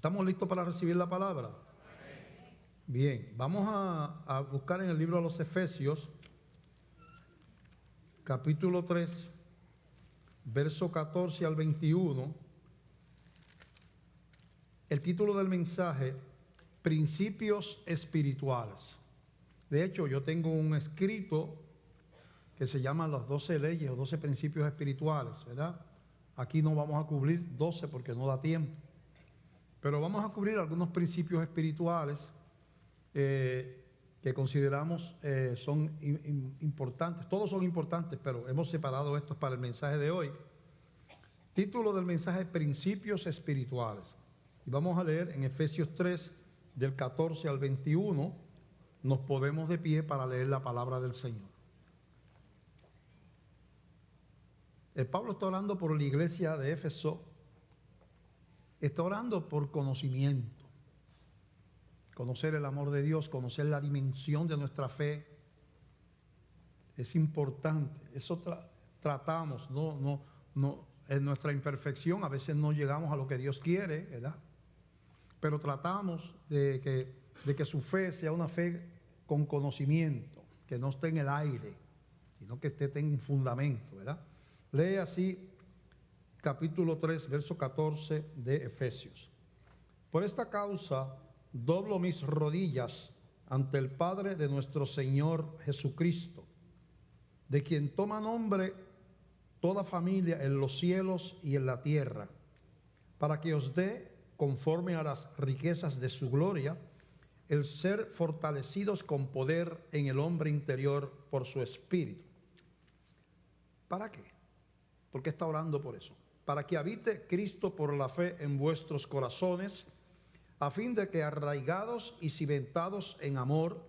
¿Estamos listos para recibir la palabra? Bien, vamos a buscar en el libro de los Efesios, capítulo 3, verso 14 al 21. El título del mensaje: Principios espirituales. De hecho, yo tengo un escrito que se llama las 12 leyes o 12 principios espirituales, ¿verdad? Aquí no vamos a cubrir 12 porque no da tiempo, pero vamos a cubrir algunos principios espirituales que consideramos son importantes. Todos son importantes, pero hemos separado estos para el mensaje de hoy. Título del mensaje: Principios espirituales. Y vamos a leer en Efesios 3, del 14 al 21. Nos ponemos de pie para leer la palabra del Señor. El Pablo está orando por la iglesia de Éfeso. Está orando por conocimiento. Conocer el amor de Dios, conocer la dimensión de nuestra fe. Es importante. Eso tratamos. No, en nuestra imperfección a veces no llegamos a lo que Dios quiere, ¿verdad? Pero tratamos de que su fe sea una fe con conocimiento, que no esté en el aire, sino que esté en un fundamento, ¿verdad? Lee así capítulo 3, verso 14 de Efesios. Por esta causa doblo mis rodillas ante el Padre de nuestro Señor Jesucristo, de quien toma nombre toda familia en los cielos y en la tierra, para que os dé, conforme a las riquezas de su gloria, el ser fortalecidos con poder en el hombre interior por su espíritu. ¿Para qué? ¿Por qué está orando por eso? Para que habite Cristo por la fe en vuestros corazones, a fin de que, arraigados y cimentados en amor,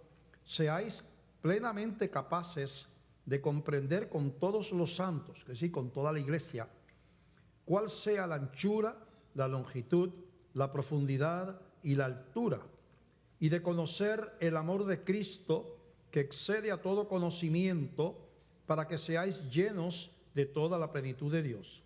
seáis plenamente capaces de comprender con todos los santos, es decir, con toda la iglesia, cuál sea la anchura, la longitud, la profundidad y la altura, y de conocer el amor de Cristo, que excede a todo conocimiento, para que seáis llenos de toda la plenitud de Dios.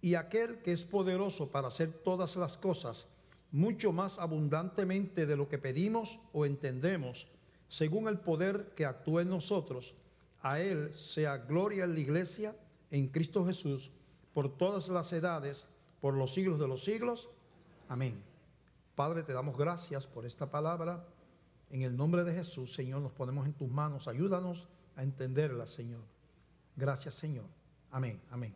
Y aquel que es poderoso para hacer todas las cosas mucho más abundantemente de lo que pedimos o entendemos, según el poder que actúa en nosotros, a Él sea gloria en la iglesia, en Cristo Jesús, por todas las edades, por los siglos de los siglos. Amén. Padre, te damos gracias por esta palabra. En el nombre de Jesús, Señor, nos ponemos en tus manos. Ayúdanos a entenderla, Señor. Gracias, Señor. Amén, amén.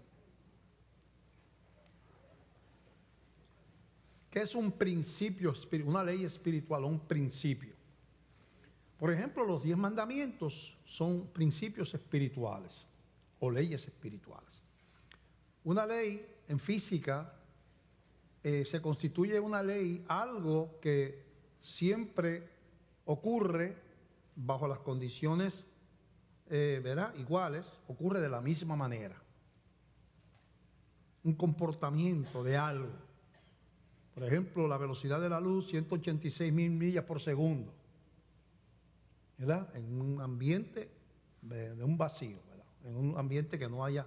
¿Qué es un principio espiritual? Una ley espiritual, un principio. Por ejemplo, los 10 mandamientos son principios espirituales o leyes espirituales. Una ley en física se constituye una ley, algo que siempre ocurre bajo las condiciones ¿verdad? Iguales, ocurre de la misma manera. Un comportamiento de algo. Por ejemplo, la velocidad de la luz, 186.000 millas por segundo, ¿verdad? En un ambiente de un vacío, ¿verdad? En un ambiente que no haya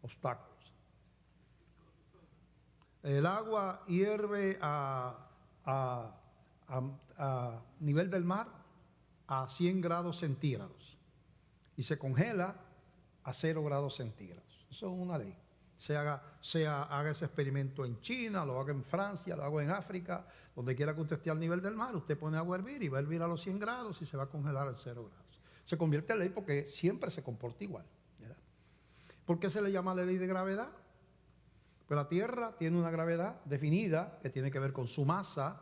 obstáculos. El agua hierve a nivel del mar a 100 grados centígrados y se congela a 0 grados centígrados. Eso es una ley. Haga ese experimento en China, lo haga en Francia, lo haga en África, donde quiera que usted esté al nivel del mar, usted pone agua a hervir y va a hervir a los 100 grados y se va a congelar a 0 grados. Se convierte en ley porque siempre se comporta igual, ¿verdad? ¿Por qué se le llama la ley de gravedad? Pues la Tierra tiene una gravedad definida que tiene que ver con su masa,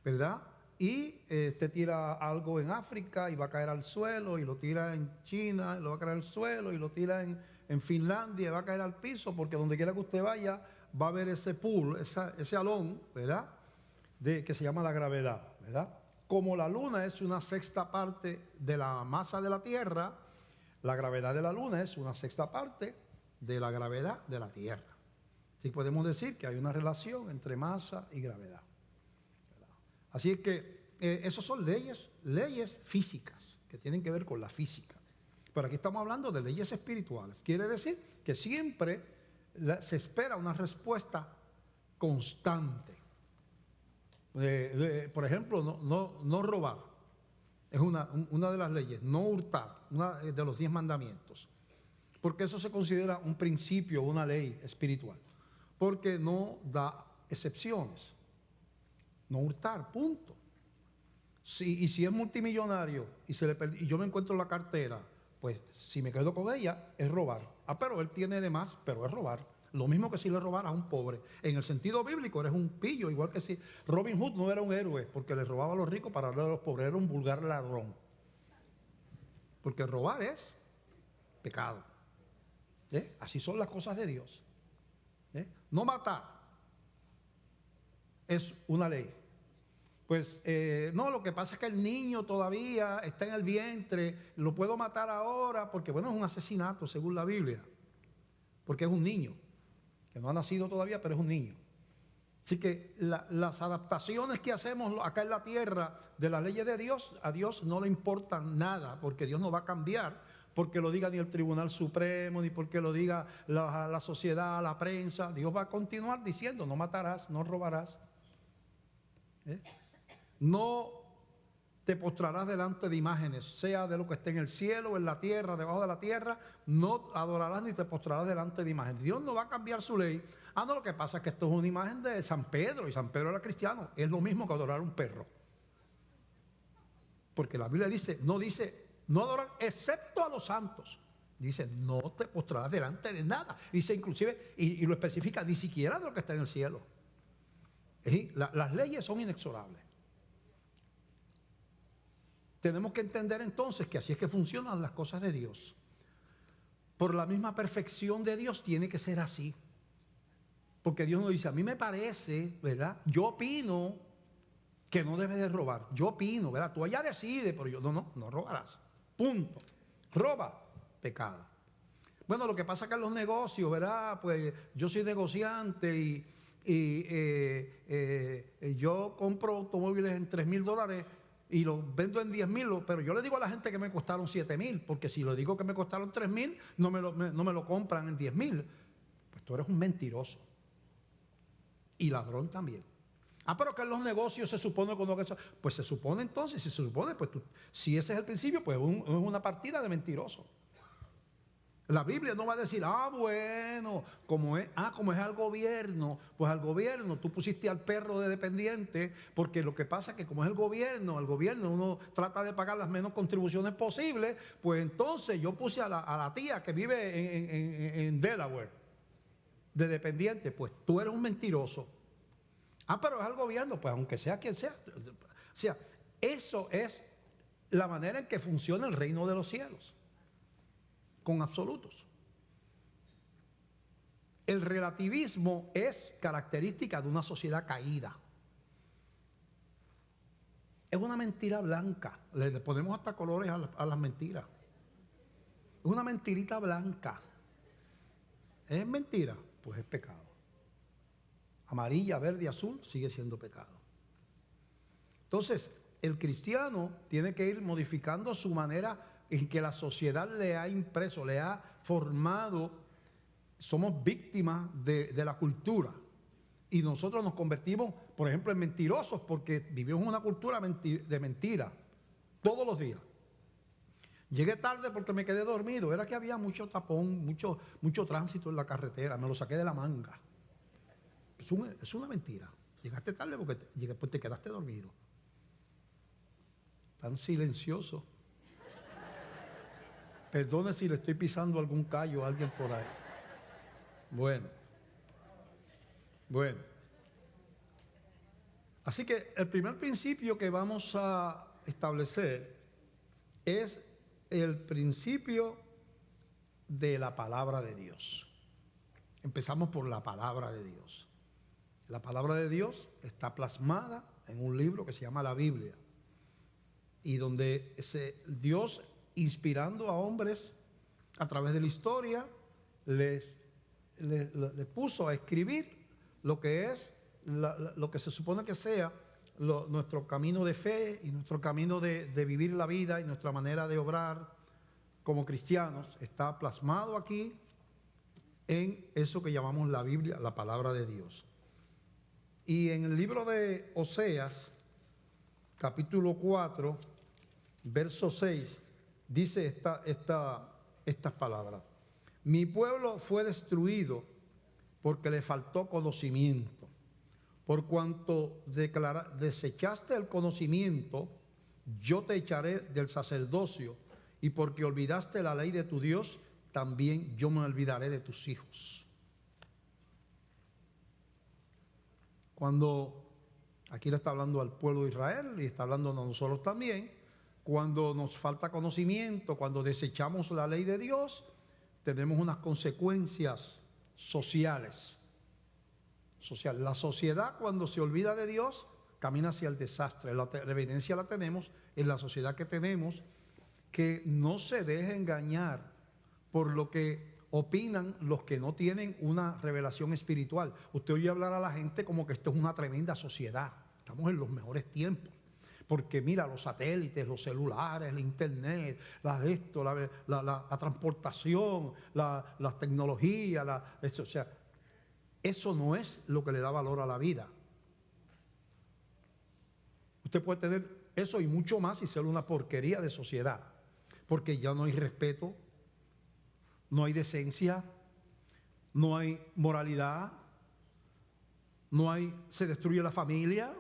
¿verdad? Y usted tira algo en África y va a caer al suelo, y lo tira en China, y lo va a caer al suelo, y lo tira en Finlandia y va a caer al piso, porque donde quiera que usted vaya va a haber ese pool, ese alón, ¿verdad? Que se llama la gravedad, ¿verdad? Como la luna es una sexta parte de la masa de la Tierra, la gravedad de la luna es una sexta parte de la gravedad de la Tierra. Así podemos decir que hay una relación entre masa y gravedad. Así es que esas son leyes físicas que tienen que ver con la física. Pero aquí estamos hablando de leyes espirituales. Quiere decir que siempre se espera una respuesta constante. Por ejemplo, no robar. Es una de las leyes. No hurtar, una de los 10 mandamientos. Porque eso se considera un principio, una ley espiritual. Porque no da excepciones. No hurtar, punto. Y si es multimillonario y yo me encuentro la cartera, pues si me quedo con ella, es robar. Pero él tiene de más, pero es robar. Lo mismo que si le robara a un pobre. En el sentido bíblico, eres un pillo, igual que si Robin Hood no era un héroe porque le robaba a los ricos para darle a los pobres, era un vulgar ladrón. Porque robar es pecado. Así son las cosas de Dios. No matar es una ley. Pues no, lo que pasa es que el niño todavía está en el vientre, lo puedo matar ahora porque bueno, es un asesinato según la Biblia, porque es un niño, que no ha nacido todavía, pero es un niño. Así que las adaptaciones que hacemos acá en la tierra de las leyes de Dios, a Dios no le importan nada, porque Dios no va a cambiar, porque lo diga ni el Tribunal Supremo, ni porque lo diga la sociedad, la prensa. Dios va a continuar diciendo, no matarás, no robarás. No te postrarás delante de imágenes, sea de lo que esté en el cielo, en la tierra, debajo de la tierra. No adorarás ni te postrarás delante de imágenes. Dios no va a cambiar su ley. No, lo que pasa es que esto es una imagen de San Pedro, y San Pedro era cristiano. Es lo mismo que adorar a un perro. Porque la Biblia dice no adorar excepto a los santos. Dice, no te postrarás delante de nada. Dice inclusive, y lo especifica, ni siquiera de lo que está en el cielo. Las leyes son inexorables. Tenemos que entender entonces que así es que funcionan las cosas de Dios. Por la misma perfección de Dios tiene que ser así. Porque Dios nos dice, a mí me parece, ¿verdad? Yo opino que no debes de robar. Yo opino, ¿verdad? Tú allá decides, pero yo no robarás. Punto. Roba, pecado. Bueno, lo que pasa es que en los negocios, ¿verdad? Pues yo soy negociante y yo compro automóviles en $3,000 y los vendo en 10,000, pero yo le digo a la gente que me costaron 7,000, porque si le digo que me costaron 3,000, no me lo compran en 10,000. Pues tú eres un mentiroso. Y ladrón también. Pero que en los negocios se supone que no, pues se supone entonces, si se supone, pues si ese es el principio, pues es una partida de mentiroso. La Biblia no va a decir, bueno, como es al gobierno, pues al gobierno tú pusiste al perro de dependiente, porque lo que pasa es que como es el gobierno uno trata de pagar las menos contribuciones posibles, pues entonces yo puse a la tía que vive en Delaware de dependiente. Pues tú eres un mentiroso. Pero es al gobierno, pues aunque sea quien sea. O sea, eso es la manera en que funciona el reino de los cielos. Con absolutos. El relativismo es característica de una sociedad caída. Es una mentira blanca. Le ponemos hasta colores a las mentiras. Es una mentirita blanca. ¿Es mentira? Pues es pecado. Amarilla, verde, azul, sigue siendo pecado. Entonces, el cristiano tiene que ir modificando su manera en que la sociedad le ha impreso, le ha formado. Somos víctimas de la cultura. Y nosotros nos convertimos, por ejemplo, en mentirosos porque vivimos en una cultura de mentira todos los días. Llegué tarde porque me quedé dormido. Era que había mucho tapón, mucho tránsito en la carretera. Me lo saqué de la manga. Es una mentira. Llegaste tarde porque pues te quedaste dormido. Tan silencioso. Perdone si le estoy pisando algún callo a alguien por ahí. Bueno. Así que el primer principio que vamos a establecer es el principio de la palabra de Dios. Empezamos por la palabra de Dios. La palabra de Dios está plasmada en un libro que se llama la Biblia. Y donde Dios, inspirando a hombres a través de la historia, les puso a escribir lo que es lo que se supone que sea nuestro camino de fe y nuestro camino de vivir la vida y nuestra manera de obrar como cristianos. Está plasmado aquí en eso que llamamos la Biblia, la palabra de Dios. Y en el libro de Oseas, capítulo 4, verso 6, dice estas palabras. Mi pueblo fue destruido porque le faltó conocimiento. Por cuanto desechaste el conocimiento, yo te echaré del sacerdocio, y porque olvidaste la ley de tu Dios, también yo me olvidaré de tus hijos. Cuando aquí le está hablando al pueblo de Israel y está hablando a nosotros también, cuando nos falta conocimiento, cuando desechamos la ley de Dios, tenemos unas consecuencias sociales. La sociedad, cuando se olvida de Dios, camina hacia el desastre. La evidencia la tenemos en la sociedad que tenemos, que no se deje engañar por lo que opinan los que no tienen una revelación espiritual. Usted oye hablar a la gente como que esto es una tremenda sociedad. Estamos en los mejores tiempos. Porque mira, los satélites, los celulares, el internet, la transportación, la tecnología, o sea, eso no es lo que le da valor a la vida. Usted puede tener eso y mucho más y ser una porquería de sociedad. Porque ya no hay respeto, no hay decencia, no hay moralidad, se destruye la familia,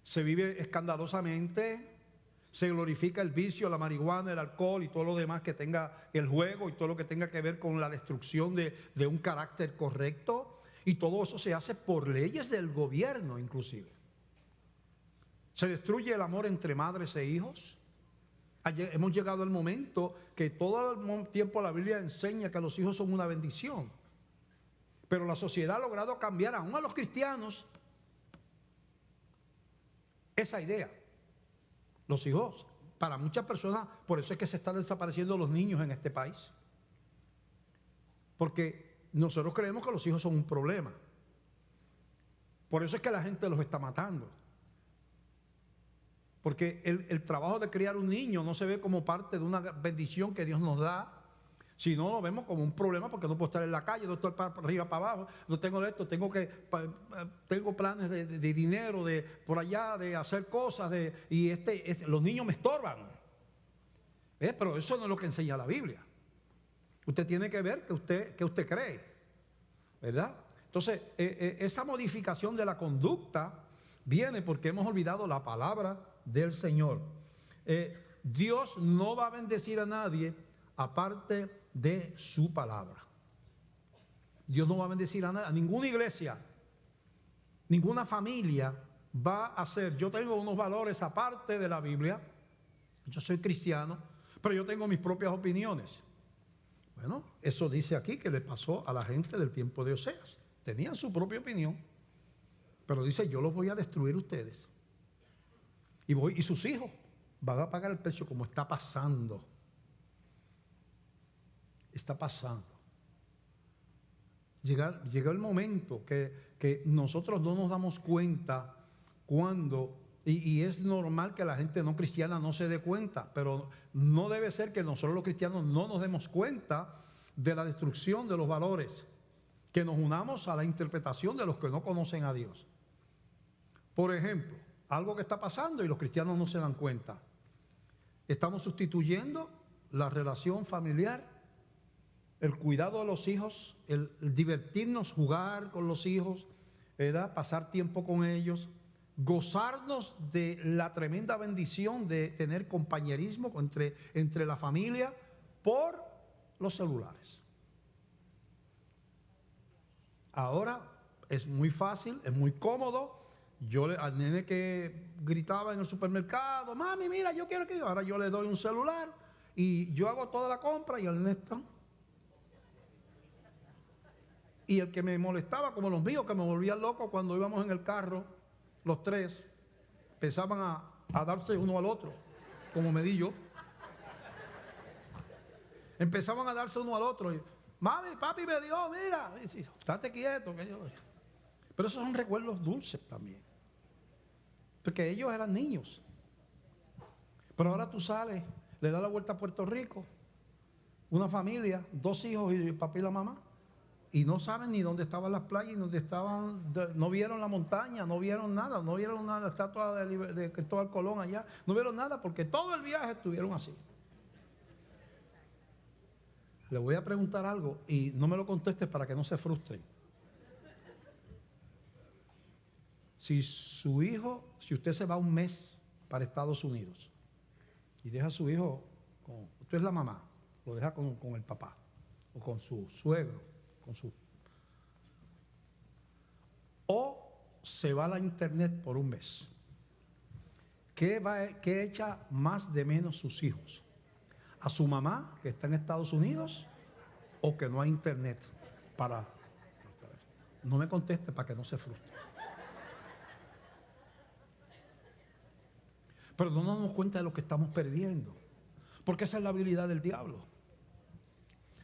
se vive escandalosamente, se glorifica el vicio, la marihuana, el alcohol y todo lo demás que tenga el juego y todo lo que tenga que ver con la destrucción de un carácter correcto, y todo eso se hace por leyes del gobierno inclusive. Se destruye el amor entre madres e hijos. Hemos llegado al momento que todo el tiempo la Biblia enseña que los hijos son una bendición, pero la sociedad ha logrado cambiar aún a los cristianos esa idea. Los hijos, para muchas personas, por eso es que se están desapareciendo los niños en este país, porque nosotros creemos que los hijos son un problema. Por eso es que la gente los está matando. Porque el trabajo de criar un niño no se ve como parte de una bendición que Dios nos da, sino lo vemos como un problema, porque no puedo estar en la calle, no estoy para arriba, para abajo, no tengo esto, tengo planes de dinero, de por allá, de hacer cosas, y los niños me estorban. Pero eso no es lo que enseña la Biblia. Usted tiene que ver que usted cree, ¿verdad? Entonces, esa modificación de la conducta viene porque hemos olvidado la palabra del Señor. Dios no va a bendecir a nadie aparte de su palabra. Dios no va a bendecir a nadie, a ninguna iglesia, ninguna familia va a hacer. Yo tengo unos valores aparte de la Biblia. Yo soy cristiano, pero yo tengo mis propias opiniones. Bueno, eso dice aquí que le pasó a la gente del tiempo de Oseas. Tenían su propia opinión, pero dice: yo los voy a destruir ustedes. Y sus hijos van a pagar el precio, como está pasando. Está pasando. Llega el momento que nosotros no nos damos cuenta cuando, y es normal que la gente no cristiana no se dé cuenta, pero no debe ser que nosotros los cristianos no nos demos cuenta de la destrucción de los valores, que nos unamos a la interpretación de los que no conocen a Dios. Por ejemplo, algo que está pasando y los cristianos no se dan cuenta. Estamos sustituyendo la relación familiar, el cuidado de los hijos, el divertirnos, jugar con los hijos, ¿verdad? Pasar tiempo con ellos, gozarnos de la tremenda bendición de tener compañerismo entre la familia por los celulares. Ahora es muy fácil, es muy cómodo. Al nene que gritaba en el supermercado: mami, mira, yo quiero que yo. Ahora yo le doy un celular y yo hago toda la compra y el nene está. Y el que me molestaba, como los míos, que me volvían loco cuando íbamos en el carro, los tres, empezaban a darse uno al otro, como me di yo. Empezaban a darse uno al otro. Y, mami, papi me dio, mira. Y dice: estate quieto. Pero esos son recuerdos dulces también, porque ellos eran niños. Pero ahora tú sales, le das la vuelta a Puerto Rico, una familia, 2 hijos y el papá y la mamá, y no saben ni dónde estaban las playas, ni dónde estaban, no vieron la montaña, no vieron nada, no vieron nada, la estatua de Cristóbal Colón allá, no vieron nada porque todo el viaje estuvieron así. Le voy a preguntar algo y no me lo contestes para que no se frustren. Si su hijo, si usted se va un mes para Estados Unidos y deja a su hijo, usted es la mamá, lo deja con el papá o con su suegro, o se va a la internet por un mes, ¿qué echa más de menos sus hijos? ¿A su mamá que está en Estados Unidos o que no hay internet para? No me conteste para que no se frustre. Pero no nos damos cuenta de lo que estamos perdiendo, porque esa es la habilidad del diablo.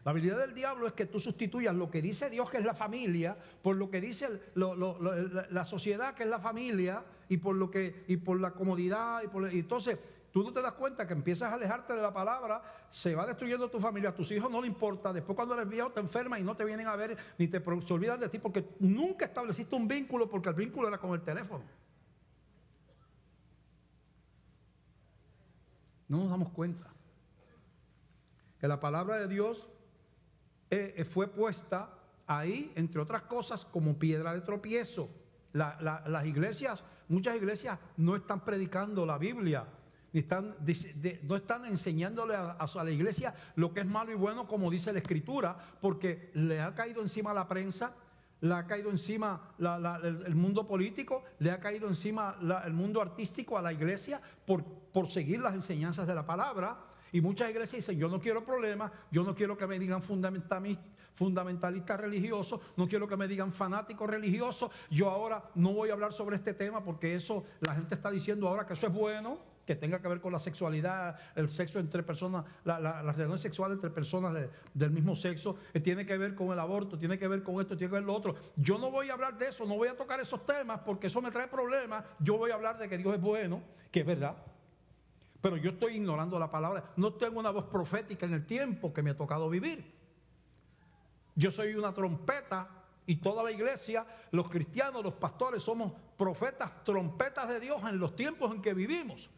La habilidad del diablo es que tú sustituyas lo que dice Dios, que es la familia, por lo que dice la sociedad, que es la familia, y por la comodidad. Y entonces tú no te das cuenta que empiezas a alejarte de la palabra, se va destruyendo tu familia, a tus hijos no le importa. Después, cuando eres viejo, te enfermas y no te vienen a ver, ni se olvidan de ti, porque nunca estableciste un vínculo, porque el vínculo era con el teléfono. No nos damos cuenta que la palabra de Dios fue puesta ahí, entre otras cosas, como piedra de tropiezo. Las iglesias, muchas iglesias no están predicando la Biblia, no están enseñándole a la iglesia lo que es malo y bueno, como dice la Escritura, porque le ha caído encima la prensa, le ha caído encima el mundo político, le ha caído encima el mundo artístico a la iglesia por seguir las enseñanzas de la palabra. Y muchas iglesias dicen: yo no quiero problemas, yo no quiero que me digan fundamentalistas religiosos, no quiero que me digan fanáticos religiosos, yo ahora no voy a hablar sobre este tema porque eso, la gente está diciendo ahora que eso es bueno, que tenga que ver con la sexualidad, el sexo entre personas, la relación sexual entre personas del mismo sexo, tiene que ver con el aborto, tiene que ver con esto, tiene que ver lo otro. Yo no voy a hablar de eso, no voy a tocar esos temas porque eso me trae problemas. Yo voy a hablar de que Dios es bueno, que es verdad. Pero yo estoy ignorando la palabra. No tengo una voz profética en el tiempo que me ha tocado vivir. Yo soy una trompeta y toda la iglesia, los cristianos, los pastores, somos profetas, trompetas de Dios en los tiempos en que vivimos.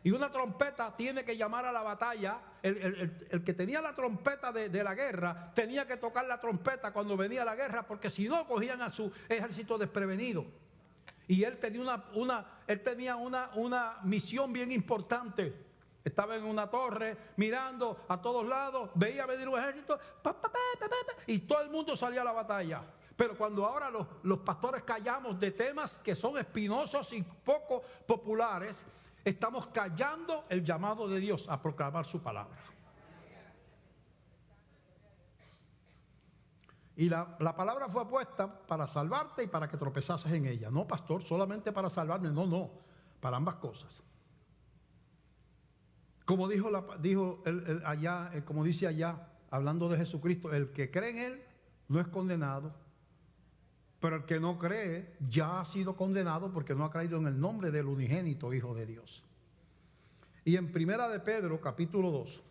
Y una trompeta tiene que llamar a la batalla. El que tenía la trompeta de la guerra tenía que tocar la trompeta cuando venía la guerra, porque si no cogían a su ejército desprevenido. Y él tenía una misión bien importante. Estaba en una torre mirando a todos lados, veía venir un ejército, y todo el mundo salía a la batalla. Pero cuando ahora los pastores callamos de temas que son espinosos y poco populares, estamos callando el llamado de Dios a proclamar su palabra. Y la palabra fue puesta para salvarte y para que tropezases en ella. No, pastor, solamente para salvarme. No, para ambas cosas. Como como dice allá, hablando de Jesucristo, el que cree en Él no es condenado, pero el que no cree ya ha sido condenado porque no ha creído en el nombre del unigénito Hijo de Dios. Y en Primera de Pedro, capítulo 2.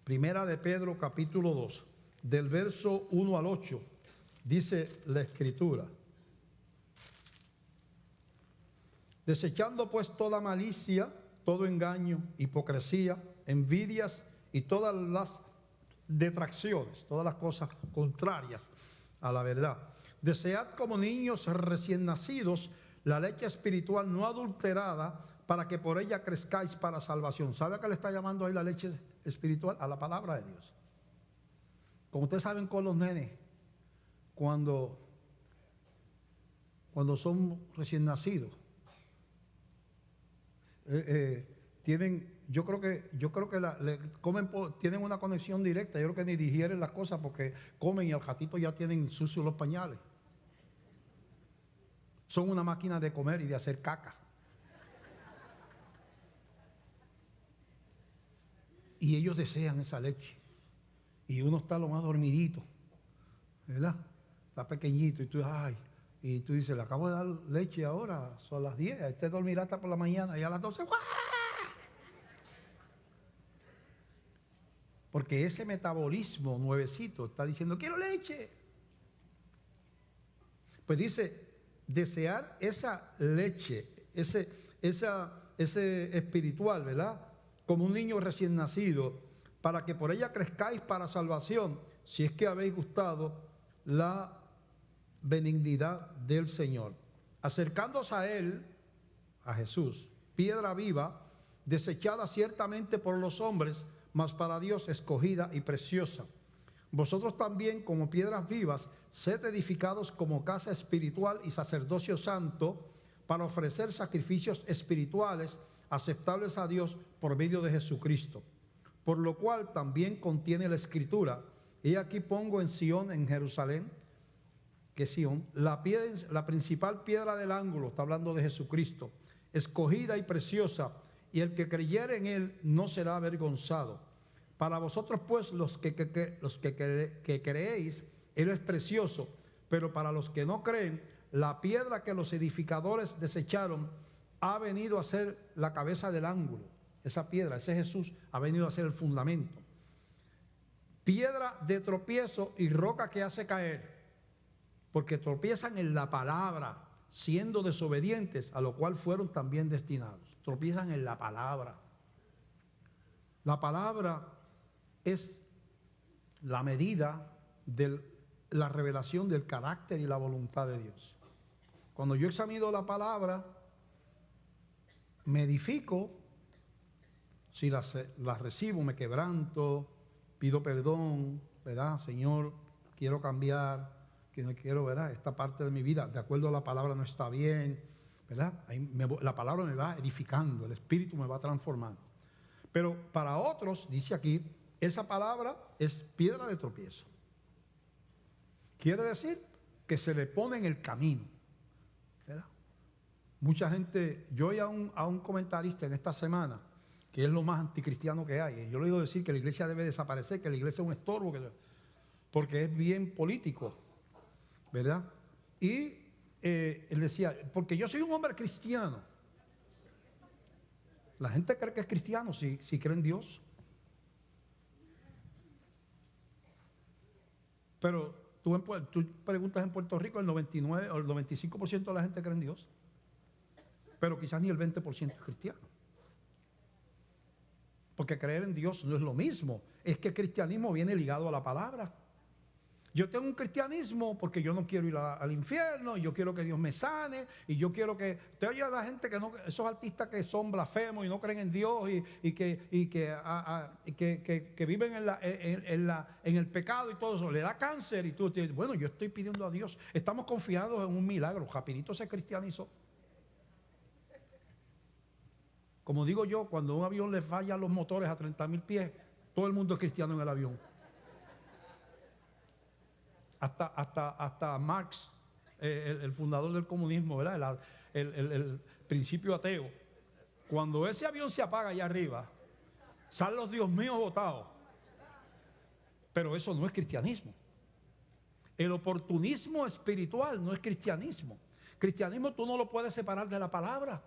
Primera de Pedro, capítulo 2, del verso 1 al 8, dice la Escritura: desechando pues toda malicia, todo engaño, hipocresía, envidias y todas las detracciones, todas las cosas contrarias a la verdad. Desead como niños recién nacidos la leche espiritual no adulterada, para que por ella crezcáis para salvación. ¿Sabe a qué le está llamando ahí la leche espiritual? A la palabra de Dios. Como ustedes saben, con los nenes, cuando son recién nacidos, yo creo que tienen una conexión directa. Yo creo que ni digieren las cosas porque comen y al ratito ya tienen sucios los pañales. Son una máquina de comer y de hacer caca. Y ellos desean esa leche. Y uno está lo más dormidito, ¿verdad? Está pequeñito y tú dices: le acabo de dar leche ahora, son las 10, este dormirá hasta por la mañana y a las 12, ¡guau! Porque ese metabolismo nuevecito está diciendo, quiero leche. Pues dice, desear esa leche, ese espiritual, ¿verdad? Como un niño recién nacido, para que por ella crezcáis para salvación, si es que habéis gustado la benignidad del Señor. Acercándose a Él, a Jesús, piedra viva, desechada ciertamente por los hombres, mas para Dios escogida y preciosa. Vosotros también, como piedras vivas, sed edificados como casa espiritual y sacerdocio santo, para ofrecer sacrificios espirituales aceptables a Dios por medio de Jesucristo. Por lo cual también contiene la Escritura: he aquí pongo en Sión, en Jerusalén, que es Sión, la principal piedra del ángulo, está hablando de Jesucristo, escogida y preciosa, y el que creyere en él no será avergonzado. Para vosotros pues, los que creéis, él es precioso, pero para los que no creen, la piedra que los edificadores desecharon ha venido a ser la cabeza del ángulo. Esa piedra, ese Jesús, ha venido a ser el fundamento. Piedra de tropiezo y roca que hace caer, porque tropiezan en la palabra, siendo desobedientes, a lo cual fueron también destinados. Tropiezan en la palabra. La palabra es la medida de la revelación del carácter y la voluntad de Dios. Cuando yo examino la palabra, me edifico. Si las recibo, me quebranto, pido perdón, ¿verdad? Señor, quiero cambiar, que no quiero, ¿verdad? Esta parte de mi vida, de acuerdo a la palabra, no está bien, ¿verdad? La palabra me va edificando, el Espíritu me va transformando. Pero para otros, dice aquí, esa palabra es piedra de tropiezo. Quiere decir que se le pone en el camino, ¿verdad? Mucha gente, yo oí a un comentarista en esta semana, que es lo más anticristiano que hay. Yo le digo decir que la iglesia debe desaparecer, que la iglesia es un estorbo, porque es bien político, ¿verdad? Y él decía, porque yo soy un hombre cristiano. La gente cree que es cristiano si cree en Dios. Pero tú preguntas en Puerto Rico, el 99 o el 95% de la gente cree en Dios. Pero quizás ni el 20% es cristiano. Porque creer en Dios no es lo mismo. Es que el cristianismo viene ligado a la palabra. Yo tengo un cristianismo porque yo no quiero ir al infierno, y yo quiero que Dios me sane, y yo quiero que... Te oye a la gente que no, esos artistas que son blasfemos y no creen en Dios y que viven en el pecado y todo eso, le da cáncer, y tú dices, bueno, yo estoy pidiendo a Dios, estamos confiados en un milagro. Rapidito se cristianizó. Como digo yo, cuando un avión le falla los motores a 30,000 pies, todo el mundo es cristiano en el avión. Hasta Marx, el fundador del comunismo, ¿verdad? El principio ateo. Cuando ese avión se apaga allá arriba, salen los Dios míos botados. Pero eso no es cristianismo. El oportunismo espiritual no es cristianismo. Cristianismo tú no lo puedes separar de la palabra.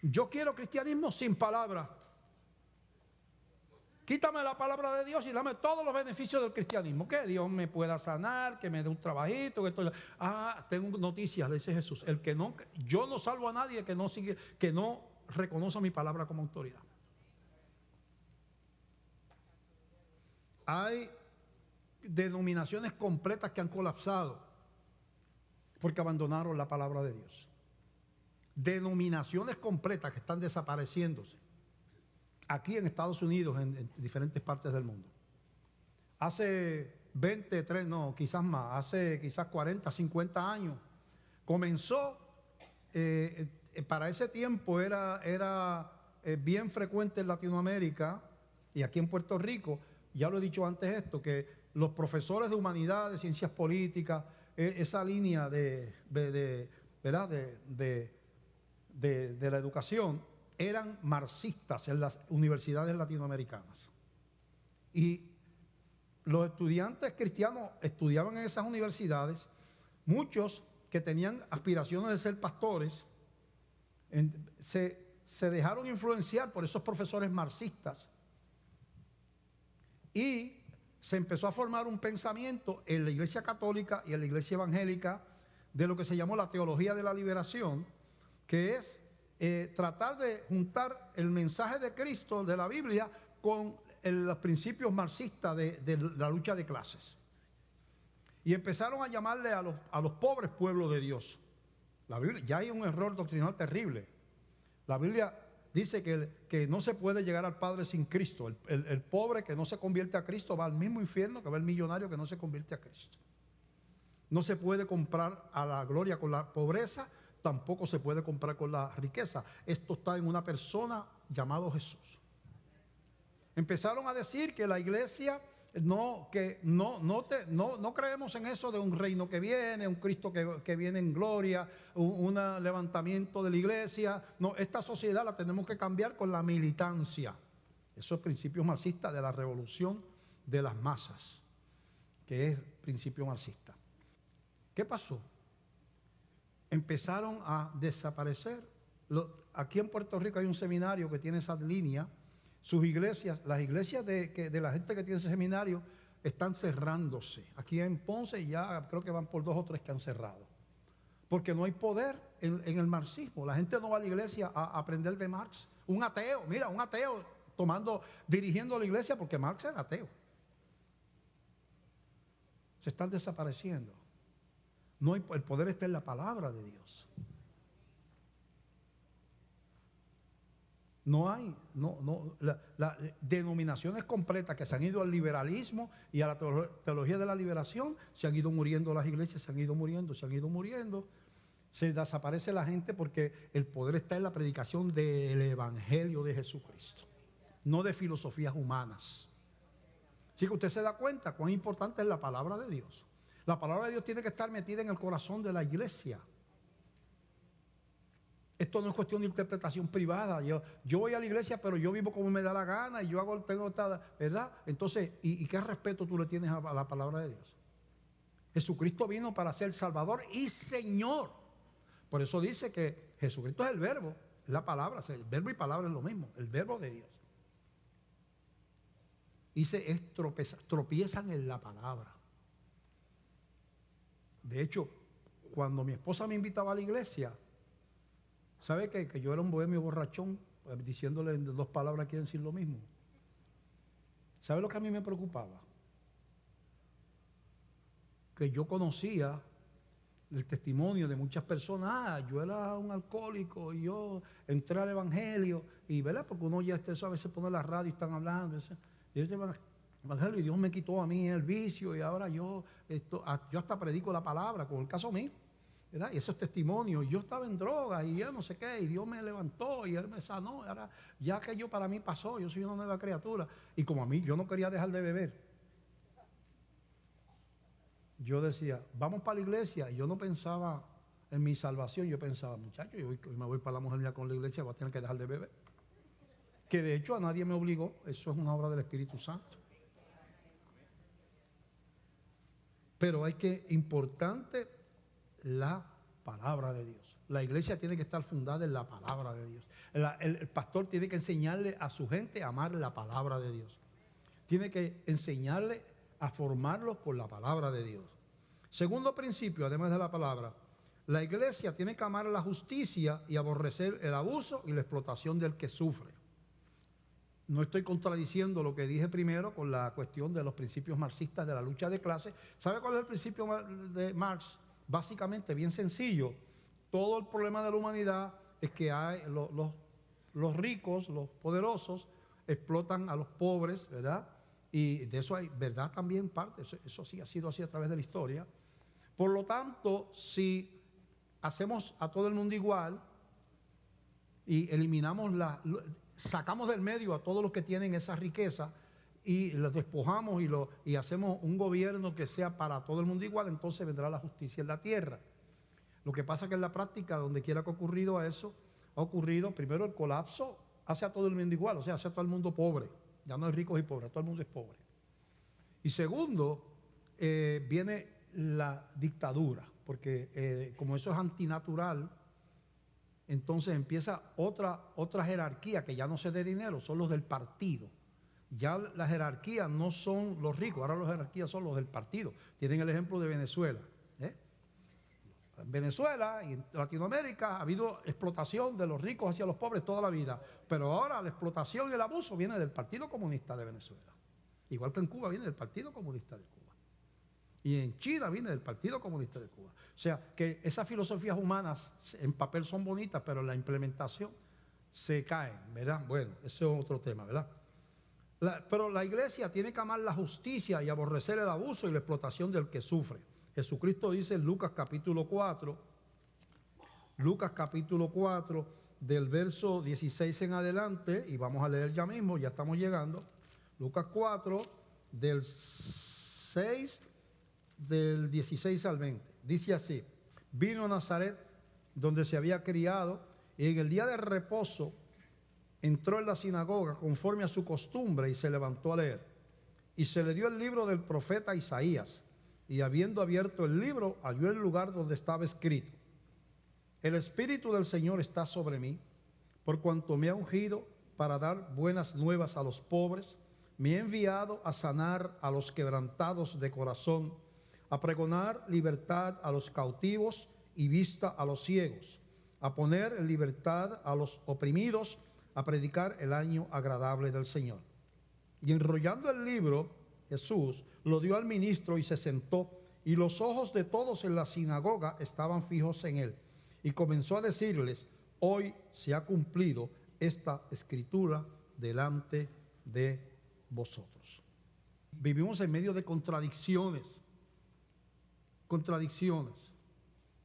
Yo quiero cristianismo sin palabra. Quítame la palabra de Dios y dame todos los beneficios del cristianismo. Que Dios me pueda sanar, que me dé un trabajito. Tengo noticias, le dice Jesús. Yo no salvo a nadie que no reconoce mi palabra como autoridad. Hay denominaciones completas que han colapsado porque abandonaron la palabra de Dios. Denominaciones completas que están desapareciéndose aquí en Estados Unidos, en diferentes partes del mundo. Hace 40, 50 años comenzó, para ese tiempo era bien frecuente en Latinoamérica y aquí en Puerto Rico. Ya lo he dicho antes esto, que los profesores de humanidades, de ciencias políticas, esa línea ¿verdad? de la educación, eran marxistas en las universidades latinoamericanas. Y los estudiantes cristianos estudiaban en esas universidades, muchos que tenían aspiraciones de ser pastores, se dejaron influenciar por esos profesores marxistas Y se empezó a formar un pensamiento en la Iglesia Católica y en la Iglesia Evangélica de lo que se llamó la teología de la liberación, que es tratar de juntar el mensaje de Cristo de la Biblia con los principios marxistas de la lucha de clases. Y empezaron a llamarle a los pobres pueblos de Dios. La Biblia, ya hay un error doctrinal terrible. La Biblia dice que no se puede llegar al Padre sin Cristo. El pobre que no se convierte a Cristo va al mismo infierno que va el millonario que no se convierte a Cristo. No se puede comprar a la gloria con la pobreza, tampoco se puede comprar con la riqueza. Esto está en una persona llamado Jesús. Empezaron a decir que la iglesia no creemos en eso de un reino que viene, un Cristo que viene en gloria, un levantamiento de la iglesia. No, esta sociedad la tenemos que cambiar con la militancia. Esos principios marxistas de la revolución de las masas, que es principio marxista. ¿Qué pasó? Empezaron a desaparecer. Aquí en Puerto Rico hay un seminario que tiene esa línea. Sus iglesias, las iglesias de la gente que tiene ese seminario están cerrándose. Aquí en Ponce ya creo que van por 2 o 3 que han cerrado. Porque no hay poder en el marxismo. La gente no va a la iglesia a aprender de Marx. Un ateo, mira, un ateo dirigiendo la iglesia porque Marx era ateo. Se están desapareciendo. No hay, el poder está en la palabra de Dios. No hay, las denominaciones completas que se han ido al liberalismo y a la teología de la liberación, se han ido muriendo las iglesias, se han ido muriendo. Se desaparece la gente porque el poder está en la predicación del evangelio de Jesucristo, no de filosofías humanas. Así que usted se da cuenta cuán importante es la palabra de Dios. La palabra de Dios tiene que estar metida en el corazón de la iglesia. Esto no es cuestión de interpretación privada. Yo voy a la iglesia, pero yo vivo como me da la gana y yo tengo esta, ¿verdad? Entonces, ¿y qué respeto tú le tienes a la palabra de Dios? Jesucristo vino para ser Salvador y Señor. Por eso dice que Jesucristo es el verbo, es la palabra. El verbo y palabra es lo mismo, el verbo de Dios. Y tropiezan en la palabra. De hecho, cuando mi esposa me invitaba a la iglesia, ¿sabe qué? Que yo era un bohemio borrachón, diciéndole en 2 palabras quieren decir lo mismo. ¿Sabe lo que a mí me preocupaba? Que yo conocía el testimonio de muchas personas. Yo era un alcohólico y yo entré al evangelio. Y ¿verdad? Porque uno ya eso a veces pone la radio y están hablando. Y yo evangelio, y Dios me quitó a mí el vicio y ahora yo hasta predico la palabra, como el caso mío, ¿verdad? Y esos testimonios, yo estaba en droga y yo no sé qué, y Dios me levantó y Él me sanó, y ahora ya aquello para mí pasó, yo soy una nueva criatura. Y como a mí, yo no quería dejar de beber. Yo decía, vamos para la iglesia, y yo no pensaba en mi salvación, yo pensaba, muchachos, yo me voy para la mujer mía con la iglesia, voy a tener que dejar de beber. Que de hecho a nadie me obligó, eso es una obra del Espíritu Santo. Pero importante la palabra de Dios. La iglesia tiene que estar fundada en la palabra de Dios. El pastor tiene que enseñarle a su gente a amar la palabra de Dios. Tiene que enseñarle a formarlos por la palabra de Dios. Segundo principio, además de la palabra, la iglesia tiene que amar la justicia y aborrecer el abuso y la explotación del que sufre. No estoy contradiciendo lo que dije primero con la cuestión de los principios marxistas de la lucha de clases. ¿Sabe cuál es el principio de Marx? Básicamente, bien sencillo. Todo el problema de la humanidad es que hay los ricos, los poderosos, explotan a los pobres, ¿verdad? Y de eso hay verdad también parte. Eso sí ha sido así a través de la historia. Por lo tanto, si hacemos a todo el mundo igual y eliminamos sacamos del medio a todos los que tienen esa riqueza y los despojamos y hacemos un gobierno que sea para todo el mundo igual, entonces vendrá la justicia en la tierra. Lo que pasa es que en la práctica, donde quiera que ha ocurrido eso, ha ocurrido primero el colapso, hace a todo el mundo igual, o sea, hace a todo el mundo pobre. Ya no hay ricos y pobres, todo el mundo es pobre. Y segundo, viene la dictadura, porque como eso es antinatural, entonces empieza otra jerarquía que ya no se dé dinero, son los del partido. Ya la jerarquía no son los ricos, ahora la jerarquía son los del partido. Tienen el ejemplo de Venezuela. En Venezuela y en Latinoamérica ha habido explotación de los ricos hacia los pobres toda la vida, pero ahora la explotación y el abuso viene del Partido Comunista de Venezuela. Igual que en Cuba viene del Partido Comunista de Cuba. Y en China viene del Partido Comunista de Cuba. O sea, que esas filosofías humanas en papel son bonitas, pero en la implementación se caen, ¿verdad? Bueno, ese es otro tema, ¿verdad? Pero la iglesia tiene que amar la justicia y aborrecer el abuso y la explotación del que sufre. Jesucristo dice en Lucas capítulo 4, del verso 16 en adelante, y vamos a leer ya mismo, ya estamos llegando. Lucas 4, del 16 al 20. Dice así: vino a Nazaret, donde se había criado, y en el día de reposo entró en la sinagoga conforme a su costumbre y se levantó a leer. Y se le dio el libro del profeta Isaías, y habiendo abierto el libro, halló el lugar donde estaba escrito: el Espíritu del Señor está sobre mí, por cuanto me ha ungido para dar buenas nuevas a los pobres, me ha enviado a sanar a los quebrantados de corazón, a pregonar libertad a los cautivos y vista a los ciegos, a poner en libertad a los oprimidos, a predicar el año agradable del Señor. Y enrollando el libro, Jesús lo dio al ministro y se sentó, y los ojos de todos en la sinagoga estaban fijos en él. Y comenzó a decirles: hoy se ha cumplido esta escritura delante de vosotros. Vivimos en medio de contradicciones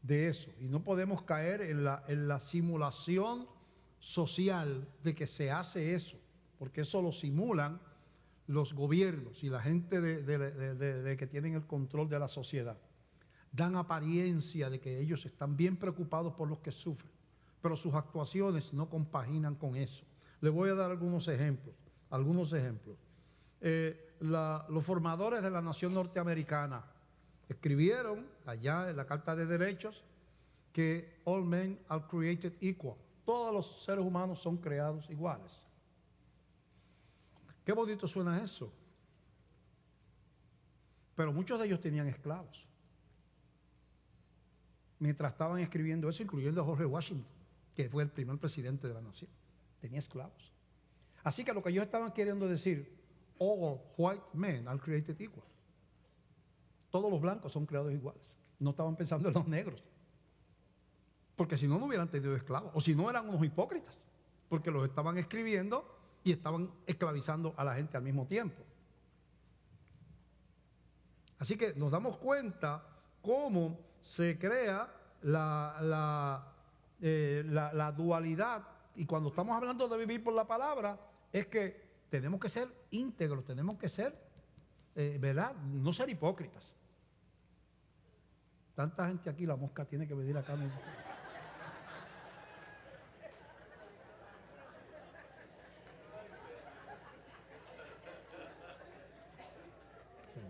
de eso, y no podemos caer en la simulación social de que se hace eso, porque eso lo simulan los gobiernos y la gente de que tienen el control de la sociedad. Dan apariencia de que ellos están bien preocupados por los que sufren, pero sus actuaciones no compaginan con eso. Les voy a dar algunos ejemplos. Los formadores de la nación norteamericana escribieron allá en la Carta de Derechos que all men are created equal. Todos los seres humanos son creados iguales. Qué bonito suena eso. Pero muchos de ellos tenían esclavos. Mientras estaban escribiendo eso, incluyendo a George Washington, que fue el primer presidente de la nación, tenía esclavos. Así que lo que ellos estaban queriendo decir: all white men are created equal. Todos los blancos son creados iguales. No estaban pensando en los negros, porque si no, no hubieran tenido esclavos, o si no, eran unos hipócritas, porque los estaban escribiendo y estaban esclavizando a la gente al mismo tiempo. Así que nos damos cuenta cómo se crea la dualidad. Y cuando estamos hablando de vivir por la palabra, es que tenemos que ser íntegros, tenemos que ser, ¿verdad? No ser hipócritas. Tanta gente aquí, la mosca tiene que venir acá.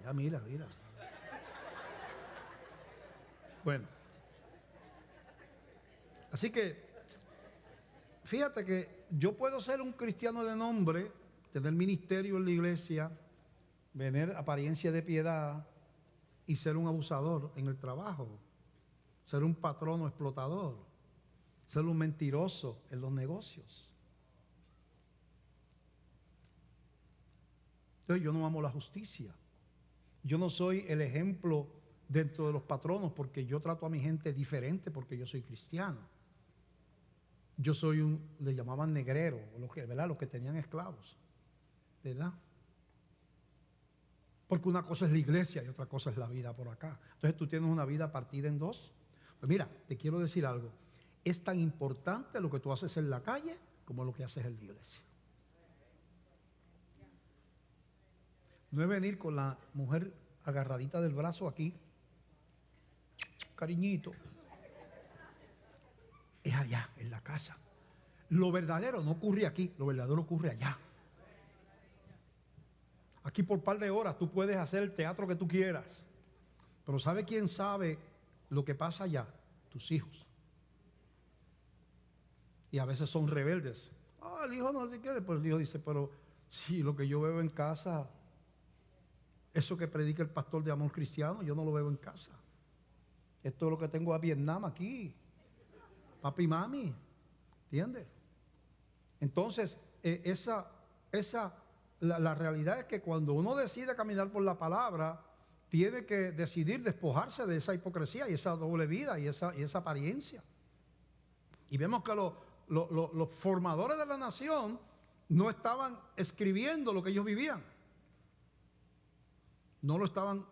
Ya, mira. Bueno, así que fíjate que yo puedo ser un cristiano de nombre, tener ministerio en la iglesia, tener apariencia de piedad y ser un abusador en el trabajo, ser un patrono explotador, ser un mentiroso en los negocios. Entonces yo no amo la justicia. Yo no soy el ejemplo dentro de los patronos porque yo trato a mi gente diferente porque yo soy cristiano. Yo soy le llamaban negrero, ¿verdad? Los que tenían esclavos, ¿verdad? Porque una cosa es la iglesia y otra cosa es la vida por acá. Entonces tú tienes una vida partida en dos. Pues mira, te quiero decir algo. Es tan importante lo que tú haces en la calle como lo que haces en la iglesia. No es venir con la mujer agarradita del brazo aquí, cariñito. Es allá, en la casa. Lo verdadero no ocurre aquí, lo verdadero ocurre allá. Aquí por un par de horas tú puedes hacer el teatro que tú quieras, pero ¿sabe quién sabe lo que pasa allá? Tus hijos. Y a veces son rebeldes. El hijo no se quiere, pues el hijo dice, pero Sí, lo que yo veo en casa, eso que predica el pastor de amor cristiano, yo no lo veo en casa. Esto es lo que tengo a Vietnam aquí. Papi y mami, ¿entiendes? Entonces, la realidad es que cuando uno decide caminar por la palabra, tiene que decidir despojarse de esa hipocresía y esa doble vida y esa apariencia. Y vemos que los formadores de la nación no estaban escribiendo lo que ellos vivían. No lo estaban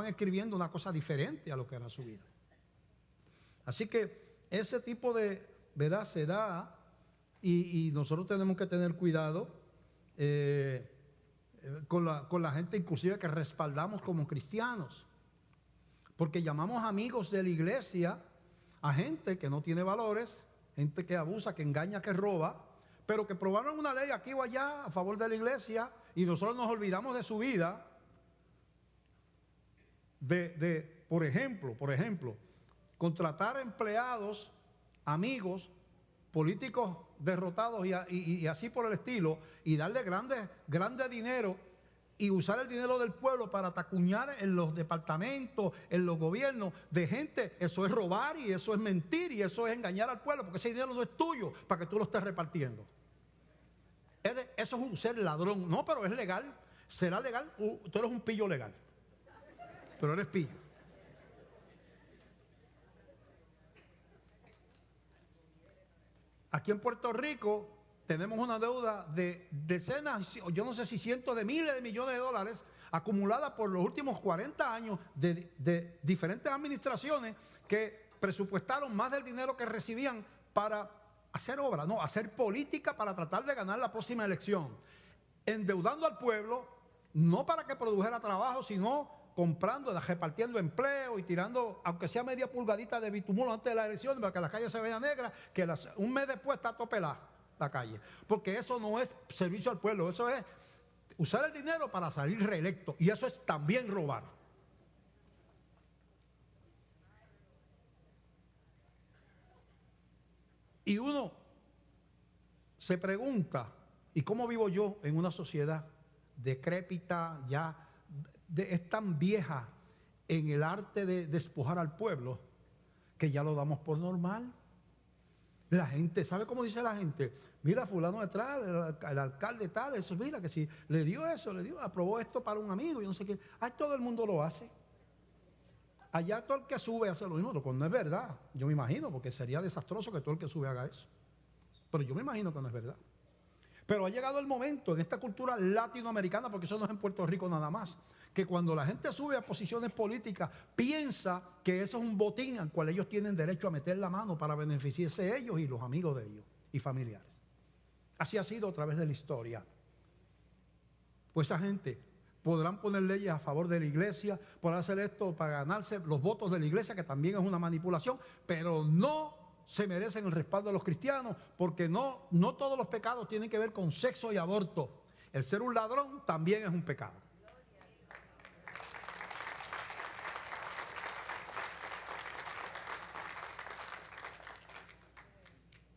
escribiendo una cosa diferente a lo que era su vida. Así que ese tipo de, ¿verdad?, se da y nosotros tenemos que tener cuidado con la gente inclusive que respaldamos como cristianos. Porque llamamos amigos de la iglesia a gente que no tiene valores, gente que abusa, que engaña, que roba, pero que probaron una ley aquí o allá a favor de la iglesia y nosotros nos olvidamos de su vida. Por ejemplo, contratar empleados, amigos, políticos derrotados y así por el estilo, y darle grandes dinero y usar el dinero del pueblo para tacuñar en los departamentos, en los gobiernos de gente. Eso es robar y eso es mentir y eso es engañar al pueblo, porque ese dinero no es tuyo para que tú lo estés repartiendo. Eso es un ser ladrón. No, pero es legal. Será legal. Tú eres un pillo legal, pero eres pillo. Aquí en Puerto Rico tenemos una deuda de decenas, yo no sé si cientos de miles de millones de dólares acumulada por los últimos 40 años de diferentes administraciones que presupuestaron más del dinero que recibían para hacer obra, no, hacer política para tratar de ganar la próxima elección. Endeudando al pueblo, no para que produjera trabajo, sino comprando, repartiendo empleo y tirando, aunque sea media pulgadita de bitumuro antes de la elección, para que la calle se vea negra, que un mes después está todo pelada la calle. Porque eso no es servicio al pueblo, eso es usar el dinero para salir reelecto. Y eso es también robar. Y uno se pregunta, ¿y cómo vivo yo en una sociedad decrépita, ya es tan vieja en el arte de despojar al pueblo, que ya lo damos por normal? La gente, ¿sabe cómo dice la gente? Mira, fulano de tal, el alcalde tal, eso, mira, que si le dio eso, aprobó esto para un amigo, y no sé qué. Ahí todo el mundo lo hace. Allá todo el que sube hace lo mismo, lo cual no es verdad. Yo me imagino, porque sería desastroso que todo el que sube haga eso. Pero yo me imagino que no es verdad. Pero ha llegado el momento en esta cultura latinoamericana, porque eso no es en Puerto Rico nada más, que cuando la gente sube a posiciones políticas, piensa que eso es un botín al cual ellos tienen derecho a meter la mano para beneficiarse ellos y los amigos de ellos y familiares. Así ha sido a través de la historia. Pues esa gente podrán poner leyes a favor de la iglesia, podrán hacer esto para ganarse los votos de la iglesia, que también es una manipulación, pero no se merecen el respaldo de los cristianos, porque no todos los pecados tienen que ver con sexo y aborto. El ser un ladrón también es un pecado.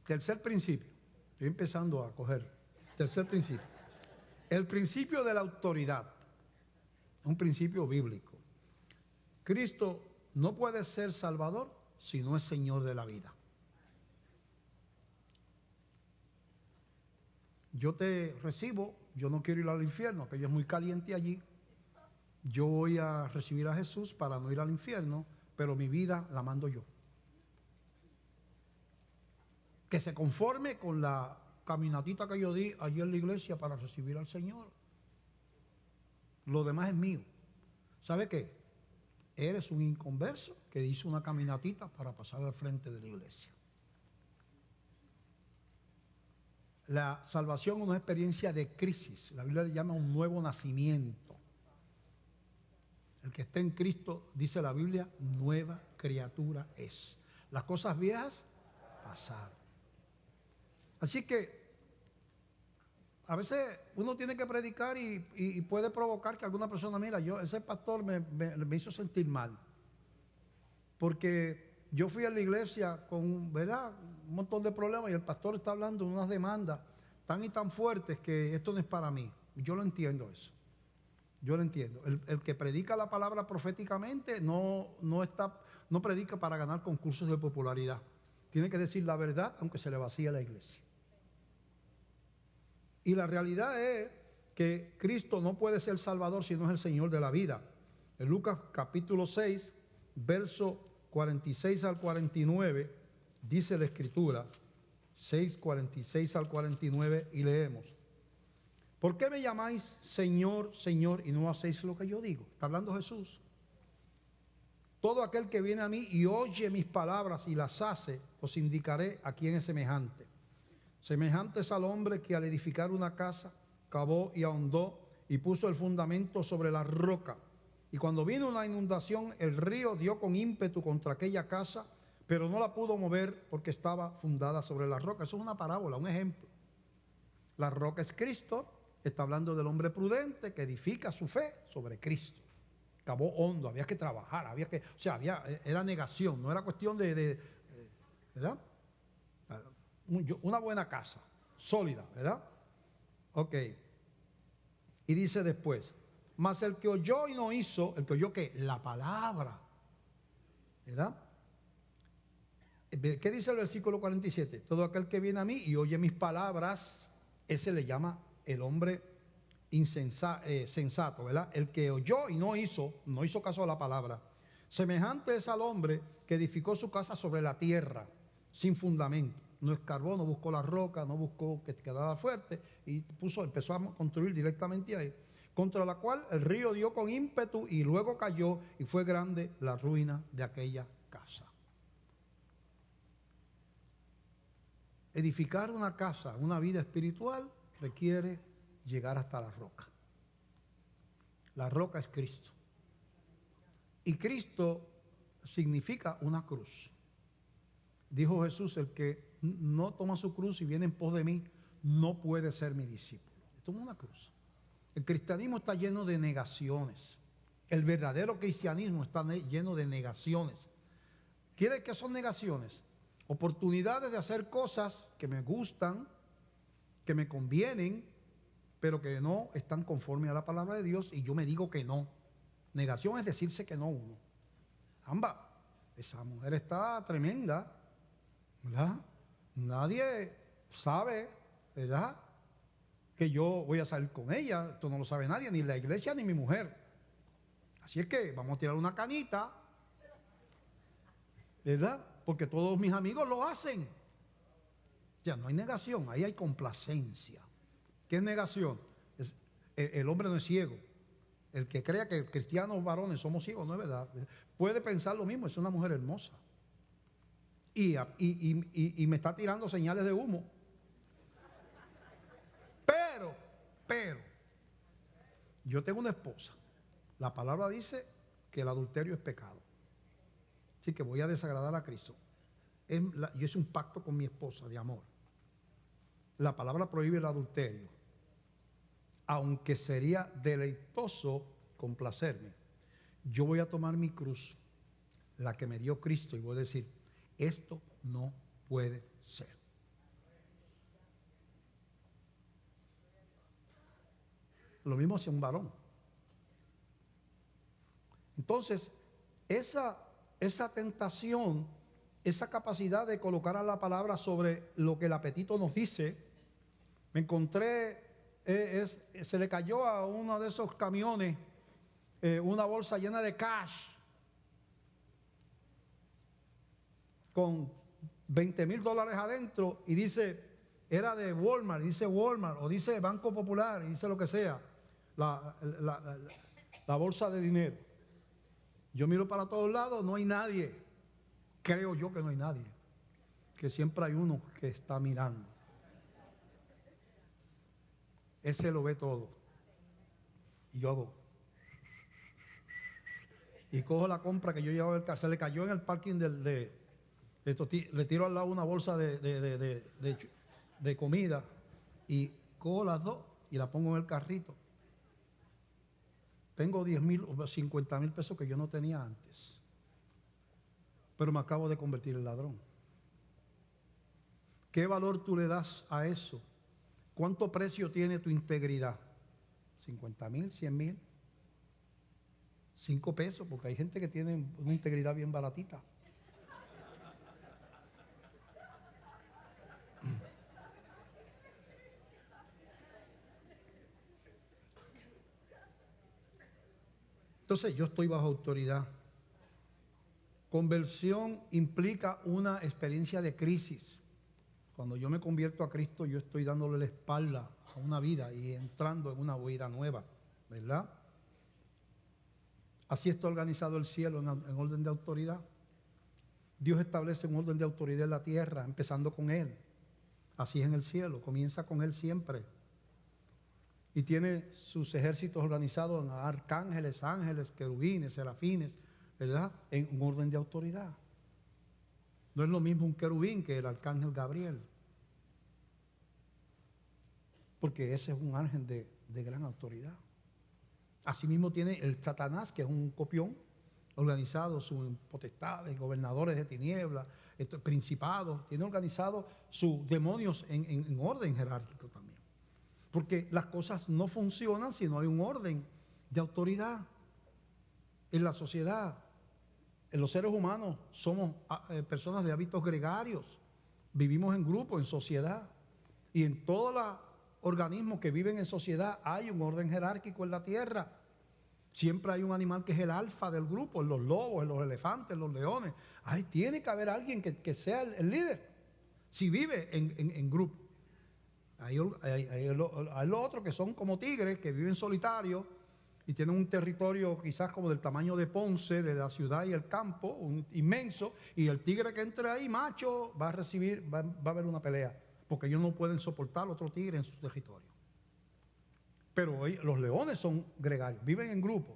Tercer principio, estoy empezando a coger. Tercer principio, el principio de la autoridad, un principio bíblico. Cristo no puede ser Salvador si no es Señor de la vida. Yo te recibo, yo no quiero ir al infierno, aquello es muy caliente allí. Yo voy a recibir a Jesús para no ir al infierno, pero mi vida la mando yo. Que se conforme con la caminatita que yo di allí en la iglesia para recibir al Señor. Lo demás es mío. ¿Sabe qué? Eres un inconverso que hizo una caminatita para pasar al frente de la iglesia. La salvación es una experiencia de crisis. La Biblia le llama un nuevo nacimiento. El que esté en Cristo, dice la Biblia, nueva criatura es. Las cosas viejas pasaron. Así que a veces uno tiene que predicar y puede provocar que alguna persona, mira, ese pastor me hizo sentir mal. Porque yo fui a la iglesia con, ¿verdad?, un montón de problemas y el pastor está hablando de unas demandas tan y tan fuertes que esto no es para mí. Yo lo entiendo eso. Yo lo entiendo. El que predica la palabra proféticamente no predica para ganar concursos de popularidad. Tiene que decir la verdad aunque se le vacíe la iglesia. Y la realidad es que Cristo no puede ser Salvador si no es el Señor de la vida. En Lucas capítulo 6, verso 46 al 49, dice la Escritura, 6, 46 al 49, y leemos: ¿por qué me llamáis Señor, Señor, y no hacéis lo que yo digo? Está hablando Jesús. Todo aquel que viene a mí y oye mis palabras y las hace, os indicaré a quién es semejante. Semejante es al hombre que al edificar una casa, cavó y ahondó y puso el fundamento sobre la roca. Y cuando vino una inundación, el río dio con ímpetu contra aquella casa, pero no la pudo mover porque estaba fundada sobre la roca. Eso es una parábola, un ejemplo. La roca es Cristo. Está hablando del hombre prudente que edifica su fe sobre Cristo. Cavó hondo, había que trabajar, era negación, no era cuestión ¿verdad? Una buena casa, sólida, ¿verdad? Ok. Y dice después: mas el que oyó y no hizo, el que oyó ¿qué? La palabra, ¿verdad? ¿Qué dice el versículo 47? Todo aquel que viene a mí y oye mis palabras, ese le llama el hombre sensato, ¿verdad? El que oyó y no hizo caso a la palabra. Semejante es al hombre que edificó su casa sobre la tierra, sin fundamento. No escarbó, no buscó la roca, no buscó que quedara fuerte y empezó a construir directamente ahí. Contra la cual el río dio con ímpetu y luego cayó, y fue grande la ruina de aquella casa. Edificar una casa, una vida espiritual, requiere llegar hasta la roca. La roca es Cristo. Y Cristo significa una cruz. Dijo Jesús: el que no toma su cruz y viene en pos de mí, no puede ser mi discípulo. Esto es una cruz. El cristianismo está lleno de negaciones. El verdadero cristianismo está lleno de negaciones. ¿Qué son negaciones? Oportunidades de hacer cosas que me gustan, que me convienen, pero que no están conforme a la palabra de Dios, y yo me digo que no. Negación es decirse que no uno. Amba, esa mujer está tremenda, ¿verdad? Nadie sabe, ¿verdad?, que yo voy a salir con ella. Esto no lo sabe nadie, ni la iglesia ni mi mujer. Así es que vamos a tirar una canita, ¿verdad? Porque todos mis amigos lo hacen. Ya no hay negación, ahí hay complacencia. ¿Qué es negación? El hombre no es ciego. El que crea que cristianos varones somos ciegos, no es verdad. Puede pensar lo mismo, es una mujer hermosa. Y me está tirando señales de humo. Pero, yo tengo una esposa. La palabra dice que el adulterio es pecado. Así que voy a desagradar a Cristo. Yo hice un pacto con mi esposa de amor. La palabra prohíbe el adulterio. Aunque sería deleitoso complacerme, yo voy a tomar mi cruz, la que me dio Cristo, y voy a decir: esto no puede ser. Lo mismo hacia un varón. Entonces, esa tentación, esa capacidad de colocar a la palabra sobre lo que el apetito nos dice, me encontré, se le cayó a uno de esos camiones una bolsa llena de cash con $20,000 adentro, y dice, era de Walmart, dice Walmart, o dice Banco Popular, y dice lo que sea, la bolsa de dinero. Yo miro para todos lados, no hay nadie. Creo yo que no hay nadie, que siempre hay uno que está mirando. Ese lo ve todo. Y yo hago, y cojo la compra que yo llevaba del carro. Se le cayó en el parking le tiro al lado una bolsa de comida, y cojo las dos y las pongo en el carrito. Tengo 10,000 o 50,000 pesos que yo no tenía antes, pero me acabo de convertir en ladrón. ¿Qué valor tú le das a eso? ¿Cuánto precio tiene tu integridad? 50,000, 100,000, 5 pesos, porque hay gente que tiene una integridad bien baratita. Entonces yo estoy bajo autoridad. Conversión implica una experiencia de crisis. Cuando yo me convierto a Cristo, yo estoy dándole la espalda a una vida y entrando en una vida nueva, ¿verdad? Así está organizado el cielo en orden de autoridad. Dios establece un orden de autoridad en la tierra, empezando con Él. Así es en el cielo, comienza con Él siempre. Y tiene sus ejércitos organizados en arcángeles, ángeles, querubines, serafines, ¿verdad? En un orden de autoridad. No es lo mismo un querubín que el arcángel Gabriel, porque ese es un ángel de gran autoridad. Asimismo tiene el Satanás, que es un copión, organizado sus potestades, gobernadores de tinieblas, principados, tiene organizado sus demonios en orden jerárquico también. Porque las cosas no funcionan si no hay un orden de autoridad en la sociedad. En los seres humanos somos personas de hábitos gregarios, vivimos en grupo, en sociedad, y en todos los organismos que viven en sociedad hay un orden jerárquico en la tierra. Siempre hay un animal que es el alfa del grupo, en los lobos, en los elefantes, en los leones. Ahí tiene que haber alguien que sea el líder, si vive en grupo. Hay los otros que son como tigres, que viven solitarios y tienen un territorio quizás como del tamaño de Ponce, de la ciudad y el campo, inmenso, y el tigre que entre ahí, macho, va a haber una pelea, porque ellos no pueden soportar otro tigre en su territorio. Pero los leones son gregarios, viven en grupo.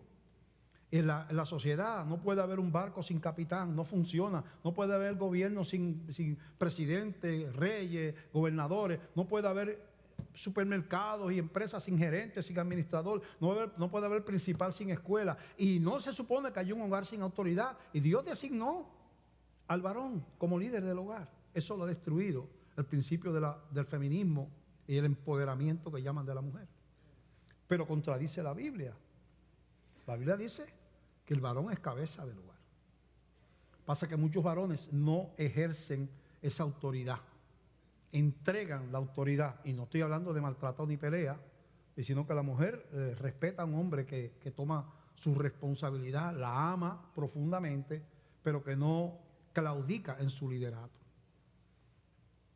En la sociedad no puede haber un barco sin capitán, no funciona. No puede haber gobierno sin presidente, reyes, gobernadores. No puede haber supermercados y empresas sin gerente, sin administrador. No puede haber principal sin escuela. Y no se supone que haya un hogar sin autoridad. Y Dios designó al varón como líder del hogar. Eso lo ha destruido el principio del feminismo y el empoderamiento que llaman de la mujer. Pero contradice la Biblia. La Biblia dice que el varón es cabeza del hogar. Pasa que muchos varones no ejercen esa autoridad, entregan la autoridad, y no estoy hablando de maltrato ni pelea, sino que la mujer respeta a un hombre que toma su responsabilidad, la ama profundamente, pero que no claudica en su liderato.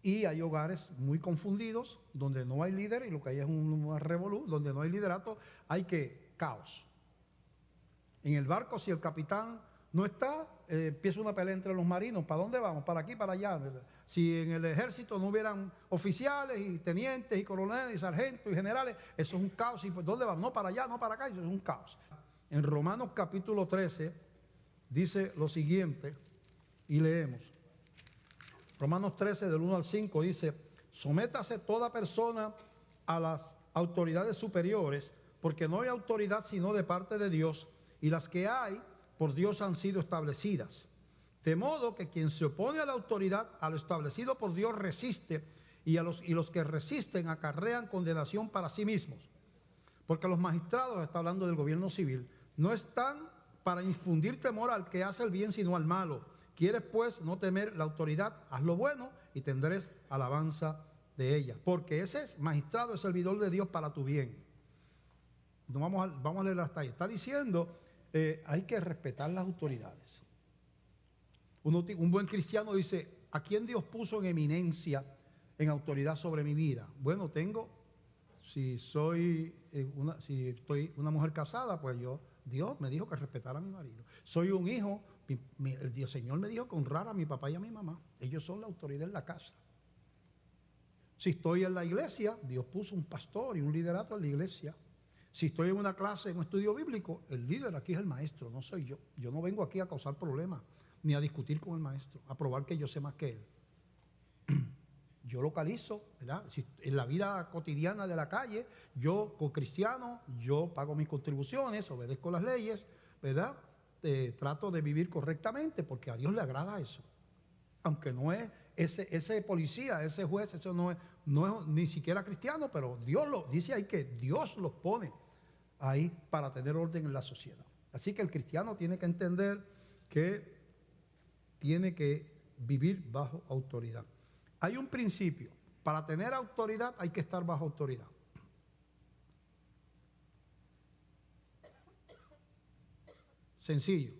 Y hay hogares muy confundidos donde no hay líder y lo que hay es un revolú, donde no hay liderato, hay caos. En el barco, si el capitán no está, empieza una pelea entre los marinos. ¿Para dónde vamos? ¿Para aquí, para allá? Si en el ejército no hubieran oficiales y tenientes y coroneles y sargentos y generales, eso es un caos. ¿Y pues dónde vamos? No para allá, no para acá, eso es un caos. En Romanos capítulo 13 dice lo siguiente, y leemos. Romanos 13 del 1 al 5 dice: sométase toda persona a las autoridades superiores, porque no hay autoridad sino de parte de Dios, y las que hay por Dios han sido establecidas. De modo que quien se opone a la autoridad, a lo establecido por Dios, resiste, y los que resisten acarrean condenación para sí mismos. Porque los magistrados, está hablando del gobierno civil, no están para infundir temor al que hace el bien, sino al malo. Quieres pues no temer la autoridad, haz lo bueno y tendréis alabanza de ella. Porque ese magistrado es servidor de Dios para tu bien. Vamos a leer hasta ahí. Está diciendo, hay que respetar las autoridades. Un buen cristiano dice: ¿a quién Dios puso en eminencia, en autoridad sobre mi vida? Bueno, si estoy una mujer casada, pues Dios me dijo que respetara a mi marido. Soy un hijo, el Señor me dijo que honrara a mi papá y a mi mamá. Ellos son la autoridad en la casa. Si estoy en la iglesia, Dios puso un pastor y un liderato en la iglesia. Si estoy en una clase, en un estudio bíblico, el líder aquí es el maestro, no soy yo. Yo no vengo aquí a causar problemas, ni a discutir con el maestro, a probar que yo sé más que él. Yo localizo, ¿verdad? Si en la vida cotidiana de la calle, yo como cristiano, yo pago mis contribuciones, obedezco las leyes, ¿verdad? Trato de vivir correctamente porque a Dios le agrada eso. aunque no es ese policía, ese juez, eso no es ni siquiera cristiano, pero Dios lo dice ahí, que Dios los pone ahí para tener orden en la sociedad. Así que el cristiano tiene que entender que tiene que vivir bajo autoridad. Hay un principio: para tener autoridad hay que estar bajo autoridad. Sencillo.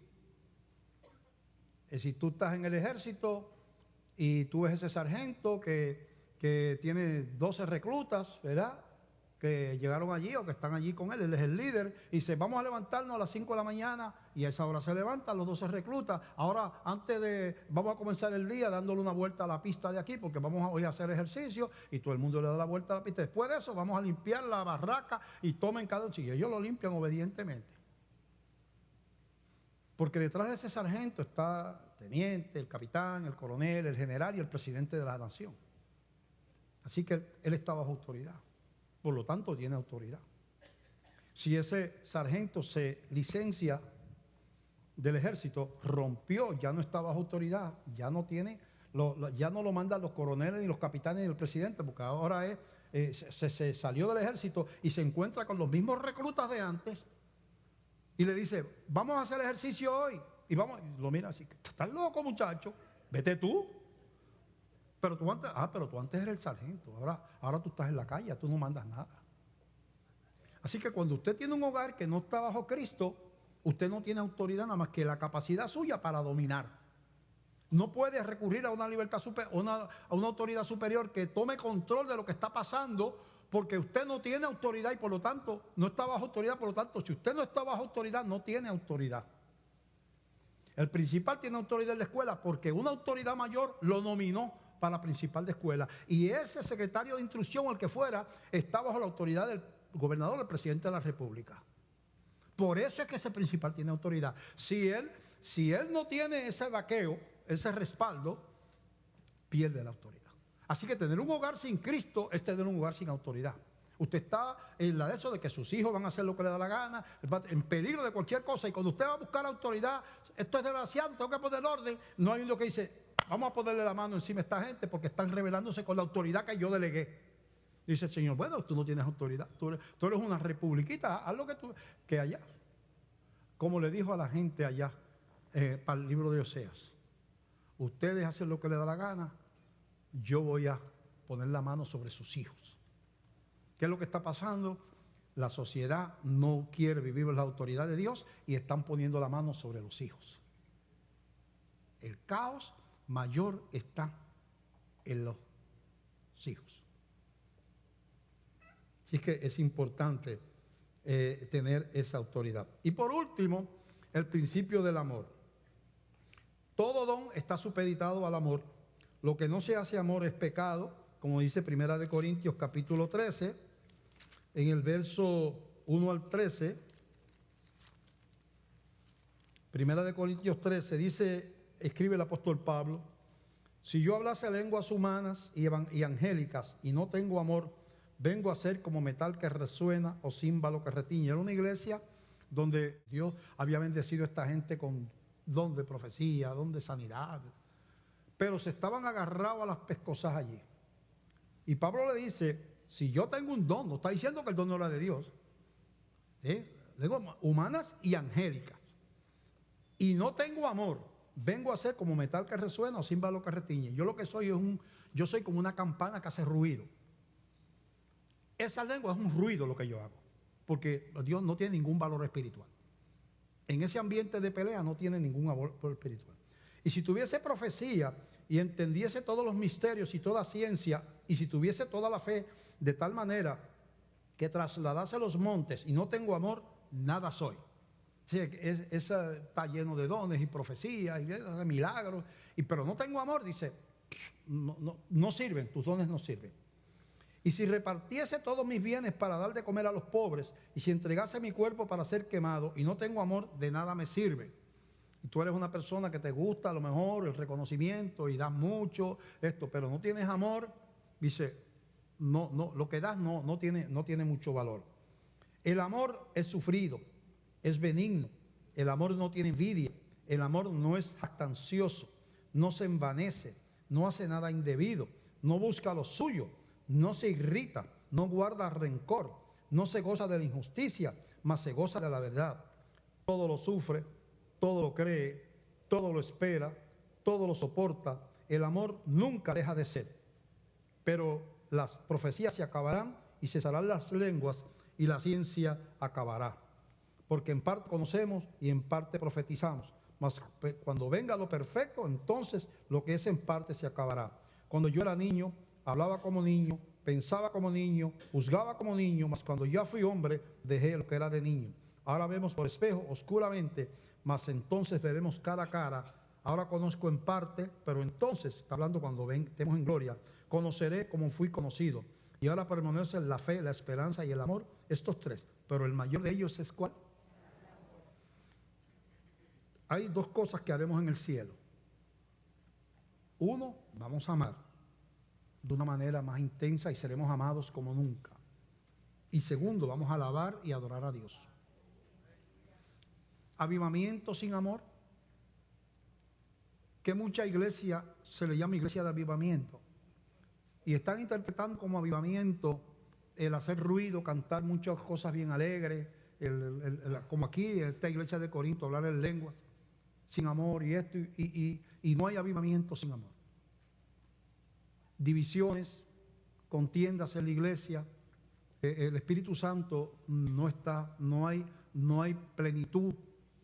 Si tú estás en el ejército y tú ves ese sargento que tiene 12 reclutas, ¿verdad?, que llegaron allí o que están allí con él es el líder, y dice: vamos a levantarnos a las 5 de la mañana, y a esa hora se levantan los 12 reclutas. Ahora, vamos a comenzar el día dándole una vuelta a la pista de aquí, porque vamos hoy a hacer ejercicio, y todo el mundo le da la vuelta a la pista. Después de eso vamos a limpiar la barraca, y tomen cada uno. Y ellos lo limpian obedientemente, porque detrás de ese sargento está el teniente, el capitán, el coronel, el general y el presidente de la nación. Así que él está bajo autoridad, por lo tanto tiene autoridad. Si ese sargento se licencia del ejército, rompió, ya no está bajo autoridad, ya no lo mandan los coroneles ni los capitanes ni el presidente, porque ahora se salió del ejército y se encuentra con los mismos reclutas de antes y le dice: vamos a hacer ejercicio hoy. Y lo mira así: estás loco, muchacho, vete tú. Pero tú antes eres el sargento, ahora tú estás en la calle, tú no mandas nada. Así que cuando usted tiene un hogar que no está bajo Cristo, usted no tiene autoridad nada más que la capacidad suya para dominar. No puede recurrir a una libertad a una autoridad superior que tome control de lo que está pasando, porque usted no tiene autoridad y por lo tanto no está bajo autoridad. Por lo tanto, si usted no está bajo autoridad, no tiene autoridad. El principal tiene autoridad en la escuela porque una autoridad mayor lo nominó para principal de escuela, y ese secretario de instrucción, o el que fuera, está bajo la autoridad del gobernador, del presidente de la república. Por eso es que ese principal tiene autoridad. Si él no tiene ese vaqueo, ese respaldo, pierde la autoridad. Así que tener un hogar sin Cristo es tener un hogar sin autoridad. Usted está en la de eso de que sus hijos van a hacer lo que le da la gana, en peligro de cualquier cosa, y cuando usted va a buscar autoridad, esto es demasiado, tengo que poner orden. No hay uno que dice: vamos a ponerle la mano encima a esta gente porque están rebelándose con la autoridad que yo delegué. Dice el Señor: bueno, tú no tienes autoridad, tú eres una republiquita, haz lo que allá. Como le dijo a la gente allá para el libro de Oseas: ustedes hacen lo que les da la gana, yo voy a poner la mano sobre sus hijos. ¿Qué es lo que está pasando? La sociedad no quiere vivir la autoridad de Dios y están poniendo la mano sobre los hijos. El caos mayor está en los hijos. Así que es importante tener esa autoridad. Y por último, el principio del amor. Todo don está supeditado al amor. Lo que no se hace amor es pecado, como dice 1 Corintios capítulo 13, en el verso 1 al 13. 1 Corintios 13 dice, escribe el apóstol Pablo: si yo hablase lenguas humanas y angélicas y no tengo amor, vengo a ser como metal que resuena o címbalo que retiñe. Era una iglesia donde Dios había bendecido a esta gente con don de profecía, don de sanidad, pero se estaban agarrados a las pescosas allí. Y Pablo le dice: si yo tengo un don, no está diciendo que el don no era de Dios, lenguas humanas y angélicas, y no tengo amor, vengo a ser como metal que resuena o címbalo que retiñe. Yo lo que soy yo soy como una campana que hace ruido. Esa lengua es un ruido lo que yo hago, porque Dios no tiene ningún valor espiritual. En ese ambiente de pelea no tiene ningún valor espiritual. Y si tuviese profecía y entendiese todos los misterios y toda ciencia, y si tuviese toda la fe de tal manera que trasladase los montes y no tengo amor, nada soy. Sí, esa está lleno de dones y profecías y de milagros, pero no tengo amor, dice, no sirven, tus dones no sirven. Y si repartiese todos mis bienes para dar de comer a los pobres, y si entregase mi cuerpo para ser quemado, y no tengo amor, de nada me sirve. Y tú eres una persona que te gusta a lo mejor el reconocimiento y das mucho, pero no tienes amor, dice, no, lo que das no tiene mucho valor. El amor es sufrido, es benigno, el amor no tiene envidia, el amor no es jactancioso, no se envanece, no hace nada indebido, no busca lo suyo, no se irrita, no guarda rencor, no se goza de la injusticia, mas se goza de la verdad. Todo lo sufre, todo lo cree, todo lo espera, todo lo soporta. El amor nunca deja de ser. Pero las profecías se acabarán y cesarán las lenguas y la ciencia acabará. Porque en parte conocemos y en parte profetizamos. Mas cuando venga lo perfecto, entonces lo que es en parte se acabará. Cuando yo era niño, hablaba como niño, pensaba como niño, juzgaba como niño, mas cuando ya fui hombre, dejé lo que era de niño. Ahora vemos por espejo oscuramente, mas entonces veremos cara a cara. Ahora conozco en parte, pero entonces, está hablando cuando estemos en gloria, conoceré como fui conocido. Y ahora permanecen la fe, la esperanza y el amor, estos tres. Pero el mayor de ellos es ¿cuál? Hay dos cosas que haremos en el cielo. Uno, vamos a amar de una manera más intensa y seremos amados como nunca. Y segundo, vamos a alabar y adorar a Dios. Avivamiento sin amor, que mucha iglesia se le llama iglesia de avivamiento. Y están interpretando como avivamiento el hacer ruido, cantar muchas cosas bien alegres, como aquí, en esta iglesia de Corinto, hablar en lenguas, sin amor y esto, y no hay avivamiento sin amor. Divisiones, contiendas en la iglesia, el Espíritu Santo no está, no hay plenitud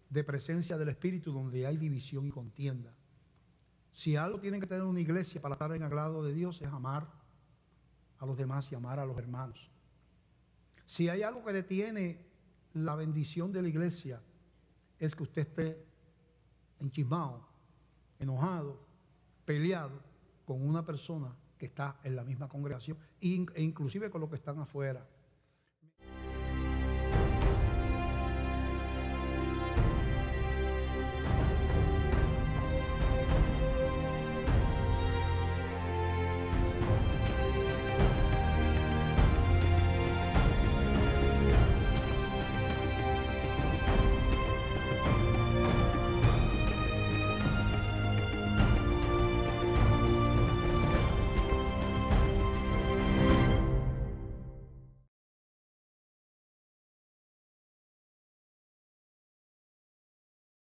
de presencia del Espíritu donde hay división y contienda. Si algo tiene que tener una iglesia para estar en agrado de Dios es amar a los demás y amar a los hermanos. Si hay algo que detiene la bendición de la iglesia es que usted esté enchismado, enojado, peleado con una persona que está en la misma congregación e inclusive con los que están afuera.